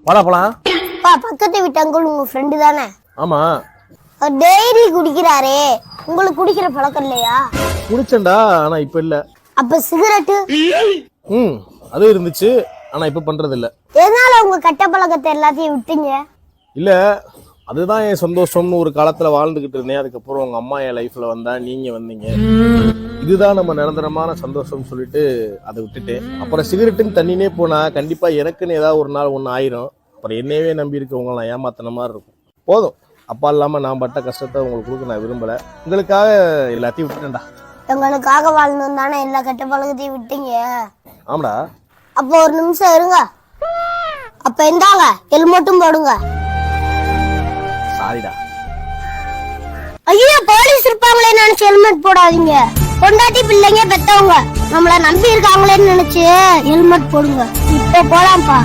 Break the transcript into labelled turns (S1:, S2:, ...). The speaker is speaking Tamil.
S1: வாடா போலாம்.
S2: பக்கத்து வீட்டு அங்கிள் உங்க ஃப்ரெண்டு தானே?
S1: ஆமா.
S2: டெய்லி குடிக்கிறாரே, உங்களுக்கு குடிக்கிற பழக்கம் இல்லையா?
S1: குடிச்சேன்டா, ஆனா இப்ப இல்ல.
S2: அப்ப சிகரெட்டு?
S1: அது இருந்துச்சு, ஆனா இப்ப பண்றது இல்ல.
S2: எதனால உங்க கெட்ட பழக்கத்தை எல்லாத்தையும் விட்டீங்க?
S1: இல்ல, அதுதான் என் சந்தோஷம்னு ஒரு காலத்துல வாழ்ந்துகிட்டு இருந்தேன். அதுக்கப்புறம் உங்க அம்மா என் லைஃப்ல வந்தா, நீங்க வந்தீங்க. இதுதான் நம்ம நிரந்தரமான சந்தோஷம் சொல்லிட்டு அதை விட்டுட்டேன். அப்புறம் சிகரெட்டுன்னு தண்ணினே போனா கண்டிப்பா எனக்குன்னு ஏதாவது ஒரு நாள் ஒண்ணு ஆயிரும். அப்புறம் என்னையவே நம்பி இருக்கவங்க நான் ஏமாத்தின மாதிரி இருக்கும். போதும், அப்பா இல்லாம நான் பட்ட கஷ்டத்தை உங்களுக்கு கொடுக்க நான் விரும்பல. உங்களுக்காக எல்லாத்தையும் விட்டுட்டேன்டா.
S2: எங்களுக்காக வாழணும் தானே எல்லா கெட்ட பழக்கத்தையும் விட்டீங்க?
S1: ஆமாடா.
S2: அப்போ ஒரு நிமிஷம் இருங்க. அப்ப இந்தாங்க ஹெல்மெட்டும் போடுங்க.
S1: சாரிடா.
S2: ஐயோ, போலீஸ் இருப்பாங்களே நினைச்சு ஹெல்மெட் போடாதீங்க. பொண்டாட்டி பிள்ளைங்க பெத்தவங்க நம்மள நம்பி இருக்காங்களேன்னு நினைச்சு ஹெல்மெட் போடுங்க. இப்ப போலாம்ப்பா.